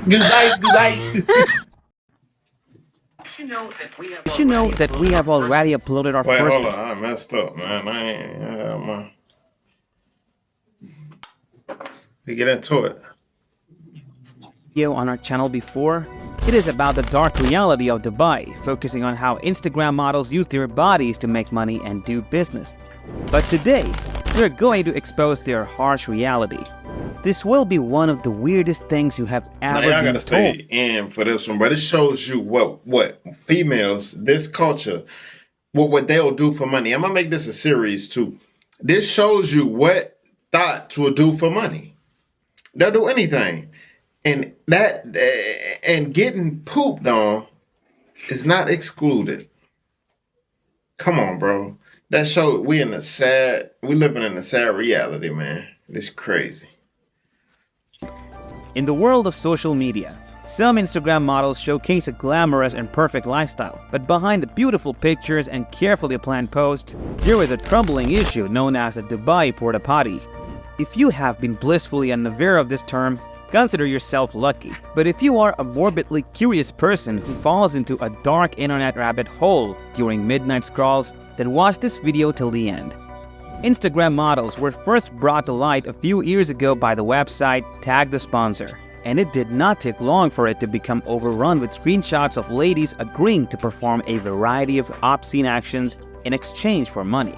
Good night, good night. Did you know that we have already uploaded our Wait, first hold on. I messed up, man. I ain't my. We get into it. video on our channel before? It is about the dark reality of Dubai, focusing on how Instagram models use their bodies to make money and do business. But today, we're going to expose their harsh reality. This will be one of the weirdest things you have Now, ever y'all been gotta stay told. in for this one, but it shows you what females, this culture, what they'll do for money. I'm gonna make this a series too. This shows you what thoughts will do for money. They'll do anything, and getting pooped on is not excluded. Come on, bro. That show we living in a sad reality, man. It's crazy. In the world of social media, some Instagram models showcase a glamorous and perfect lifestyle, but behind the beautiful pictures and carefully planned posts, there is a troubling issue known as the Dubai porta potty. If you have been blissfully unaware of this term, consider yourself lucky. But if you are a morbidly curious person who falls into a dark internet rabbit hole during midnight scrolls, then watch this video till the end. Instagram models were first brought to light a few years ago by the website Tag the Sponsor, and it did not take long for it to become overrun with screenshots of ladies agreeing to perform a variety of obscene actions in exchange for money.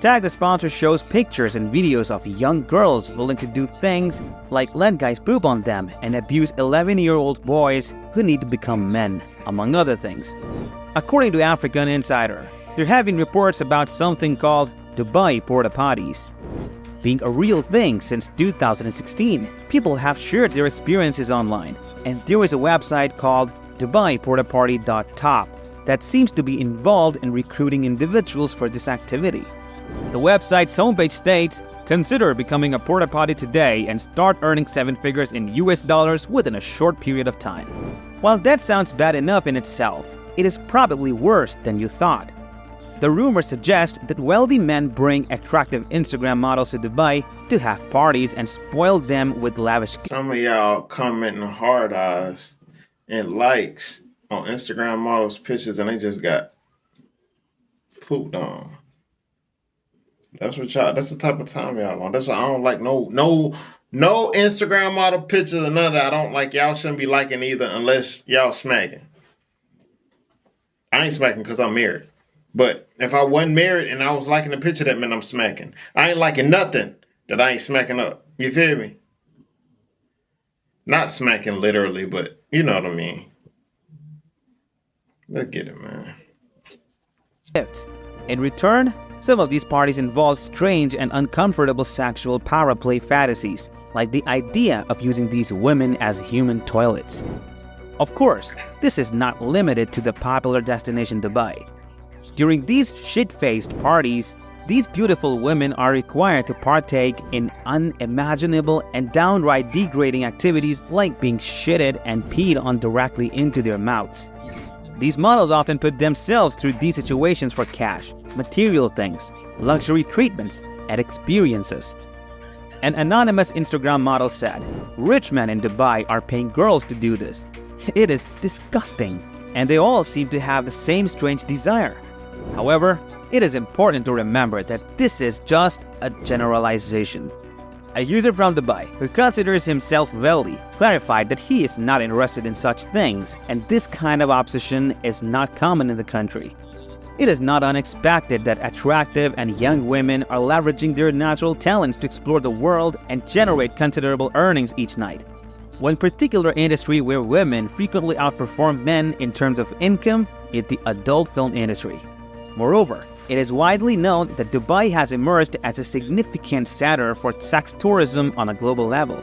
Tag the Sponsor shows pictures and videos of young girls willing to do things like let guys poop on them and abuse 11-year-old boys who need to become men, among other things. According to African Insider, there have been reports about something called Dubai porta potties. Being a real thing since 2016, people have shared their experiences online, and there is a website called DubaiPortaParty.top that seems to be involved in recruiting individuals for this activity. The website's homepage states, "Consider becoming a porta potty today and start earning 7 figures in US dollars within a short period of time." While that sounds bad enough in itself, it is probably worse than you thought. The rumors suggest that wealthy men bring attractive Instagram models to Dubai to have parties and spoil them with lavish gifts. Some of y'all commenting hard eyes and likes on Instagram models' pictures, and they just got pooped on. That's the type of time y'all on. That's why I don't like no Instagram model pictures or none of that. I don't like. Y'all shouldn't be liking either unless y'all smacking. I ain't smacking because I'm married. But if I wasn't married and I was liking the picture, that meant I'm smacking. I ain't liking nothing that I ain't smacking up. You feel me? Not smacking literally, but you know what I mean. Let's get it, man. In return, some of these parties involve strange and uncomfortable sexual power play fantasies, like the idea of using these women as human toilets. Of course, this is not limited to the popular destination Dubai. During these shit-faced parties, these beautiful women are required to partake in unimaginable and downright degrading activities like being shitted and peed on directly into their mouths. These models often put themselves through these situations for cash, material things, luxury treatments, and experiences. An anonymous Instagram model said, "Rich men in Dubai are paying girls to do this. It is disgusting, and they all seem to have the same strange desire." However, it is important to remember that this is just a generalization. A user from Dubai who considers himself wealthy clarified that he is not interested in such things, and this kind of obsession is not common in the country. It is not unexpected that attractive and young women are leveraging their natural talents to explore the world and generate considerable earnings each night. One particular industry where women frequently outperform men in terms of income is the adult film industry. Moreover, it is widely known that Dubai has emerged as a significant center for sex tourism on a global level.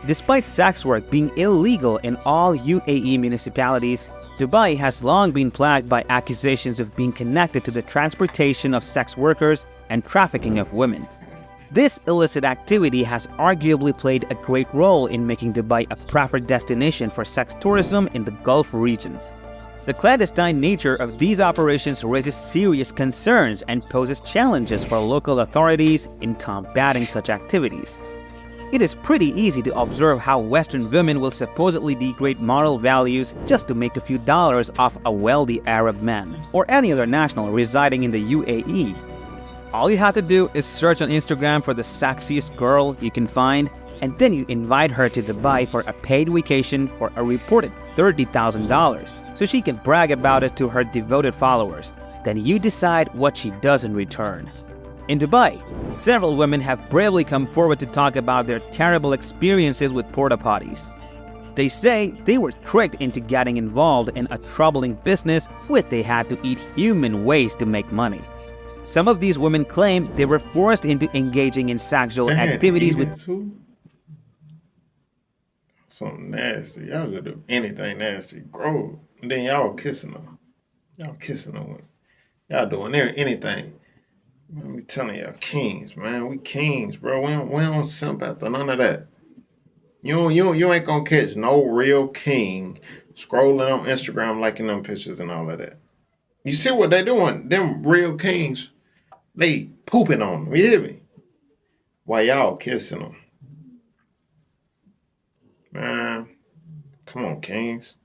Despite sex work being illegal in all UAE municipalities, Dubai has long been plagued by accusations of being connected to the transportation of sex workers and trafficking of women. This illicit activity has arguably played a great role in making Dubai a preferred destination for sex tourism in the Gulf region. The clandestine nature of these operations raises serious concerns and poses challenges for local authorities in combating such activities. It is pretty easy to observe how Western women will supposedly degrade moral values just to make a few dollars off a wealthy Arab man or any other national residing in the UAE. All you have to do is search on Instagram for the sexiest girl you can find, and then you invite her to Dubai for a paid vacation for a reported $30,000 so she can brag about it to her devoted followers. Then you decide what she does in return. In Dubai, several women have bravely come forward to talk about their terrible experiences with porta potties. They say they were tricked into getting involved in a troubling business where they had to eat human waste to make money. Some of these women claim they were forced into engaging in sexual activities with... Something nasty. Y'all gonna do anything nasty. Grow. And then y'all kissing them. Y'all kissing them. Y'all doing anything. Man, we telling y'all kings, man. We kings, bro. We don't simp after none of that. You ain't gonna catch no real king scrolling on Instagram, liking them pictures and all of that. You see what they doing? Them real kings, they pooping on them. You hear me? While y'all kissing them. Man, come on, kings.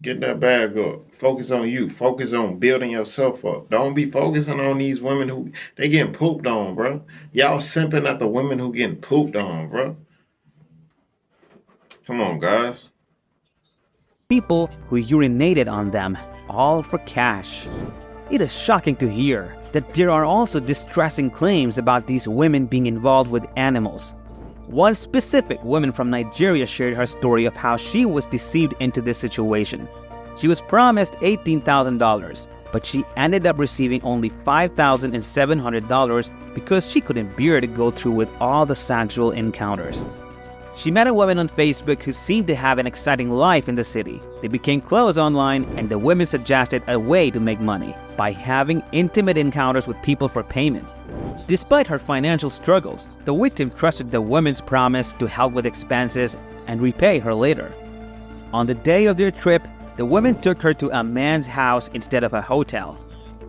Get that bag up. Focus on you. Focus on building yourself up. Don't be focusing on these women who they getting pooped on, bro. Y'all simping at the women who getting pooped on, bro. Come on, guys. People who urinated on them, all for cash. It is shocking to hear that there are also distressing claims about these women being involved with animals. One specific woman from Nigeria shared her story of how she was deceived into this situation. She was promised $18,000, but she ended up receiving only $5,700 because she couldn't bear to go through with all the sexual encounters. She met a woman on Facebook who seemed to have an exciting life in the city. They became close online, and the women suggested a way to make money by having intimate encounters with people for payment. Despite her financial struggles, the victim trusted the woman's promise to help with expenses and repay her later. On the day of their trip, the woman took her to a man's house instead of a hotel.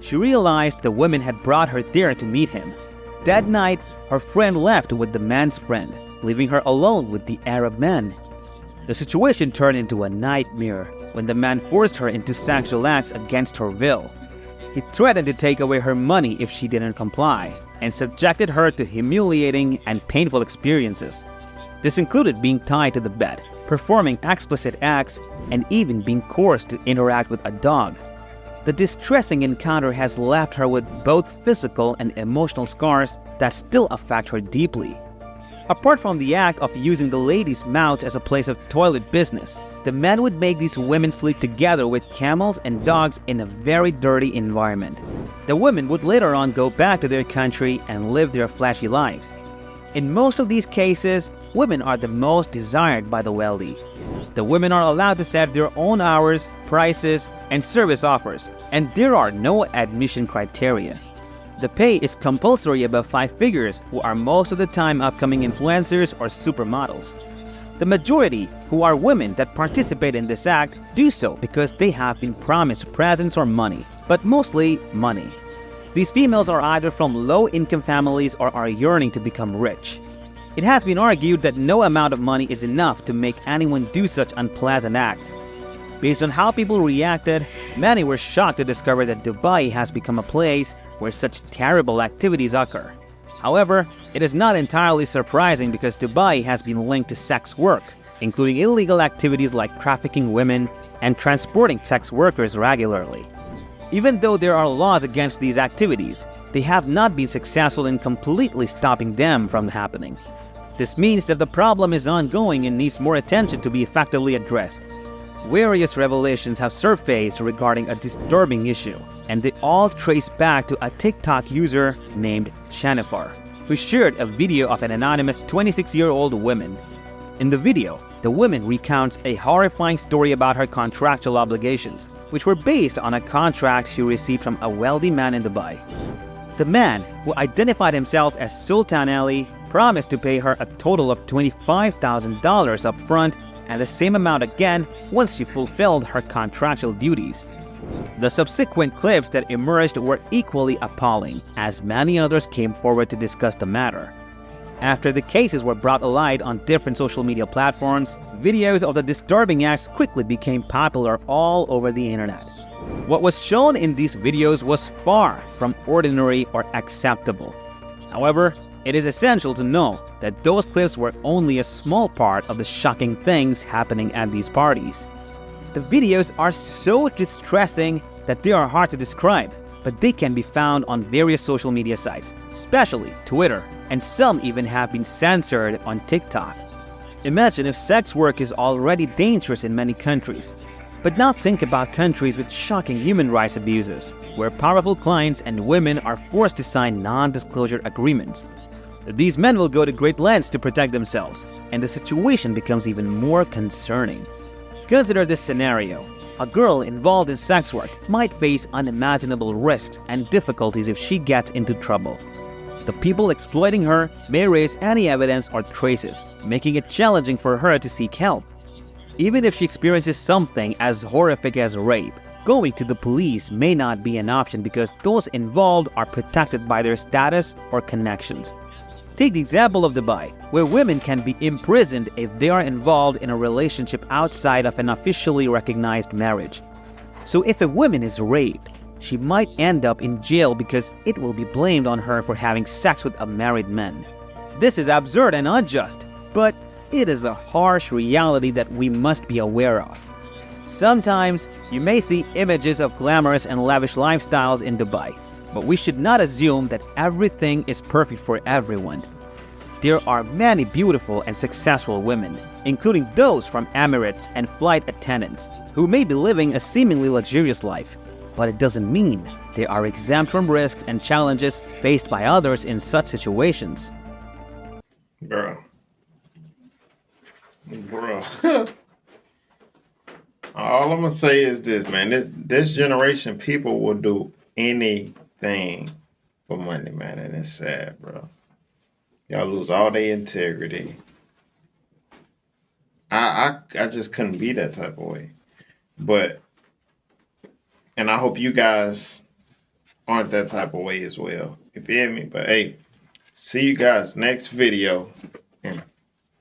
She realized the woman had brought her there to meet him. That night, her friend left with the man's friend, leaving her alone with the Arab man. The situation turned into a nightmare when the man forced her into sexual acts against her will. He threatened to take away her money if she didn't comply, and subjected her to humiliating and painful experiences. This included being tied to the bed, performing explicit acts, and even being coerced to interact with a dog. The distressing encounter has left her with both physical and emotional scars that still affect her deeply. Apart from the act of using the ladies' mouths as a place of toilet business, the men would make these women sleep together with camels and dogs in a very dirty environment. The women would later on go back to their country and live their flashy lives. In most of these cases, women are the most desired by the wealthy. The women are allowed to set their own hours, prices, and service offers, and there are no admission criteria. The pay is compulsory above 5 figures, who are most of the time upcoming influencers or supermodels. The majority, who are women that participate in this act, do so because they have been promised presents or money, but mostly money. These females are either from low-income families or are yearning to become rich. It has been argued that no amount of money is enough to make anyone do such unpleasant acts. Based on how people reacted, many were shocked to discover that Dubai has become a place where such terrible activities occur. However, it is not entirely surprising because Dubai has been linked to sex work, including illegal activities like trafficking women and transporting sex workers regularly. Even though there are laws against these activities, they have not been successful in completely stopping them from happening. This means that the problem is ongoing and needs more attention to be effectively addressed. Various revelations have surfaced regarding a disturbing issue, and they all trace back to a TikTok user named Shanifar, who shared a video of an anonymous 26-year-old woman. In the video, the woman recounts a horrifying story about her contractual obligations, which were based on a contract she received from a wealthy man in Dubai. The man, who identified himself as Sultan Ali, promised to pay her a total of $25,000 up front and the same amount again once she fulfilled her contractual duties. The subsequent clips that emerged were equally appalling, as many others came forward to discuss the matter. After the cases were brought alight on different social media platforms, videos of the disturbing acts quickly became popular all over the internet. What was shown in these videos was far from ordinary or acceptable. However, it is essential to know that those clips were only a small part of the shocking things happening at these parties. The videos are so distressing that they are hard to describe, but they can be found on various social media sites, especially Twitter, and some even have been censored on TikTok. Imagine if sex work is already dangerous in many countries. But now think about countries with shocking human rights abuses, where powerful clients and women are forced to sign non-disclosure agreements. These men will go to great lengths to protect themselves, and the situation becomes even more concerning. Consider this scenario. A girl involved in sex work might face unimaginable risks and difficulties if she gets into trouble. The people exploiting her may raise any evidence or traces, making it challenging for her to seek help. Even if she experiences something as horrific as rape, going to the police may not be an option because those involved are protected by their status or connections. Take the example of Dubai, where women can be imprisoned if they are involved in a relationship outside of an officially recognized marriage. So if a woman is raped, she might end up in jail because it will be blamed on her for having sex with a married man. This is absurd and unjust, but it is a harsh reality that we must be aware of. Sometimes you may see images of glamorous and lavish lifestyles in Dubai, but we should not assume that everything is perfect for everyone. There are many beautiful and successful women, including those from Emirates and flight attendants, who may be living a seemingly luxurious life, but it doesn't mean they are exempt from risks and challenges faced by others in such situations. Bro. All I'm gonna say is this, man. This generation, people will do anything for money, man, and it's sad, bro. Y'all lose all their integrity. I just couldn't be that type of way. But and I hope you guys aren't that type of way as well. You feel me? But hey, see you guys next video and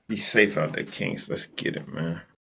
be safe out there, Kings. Let's get it, man.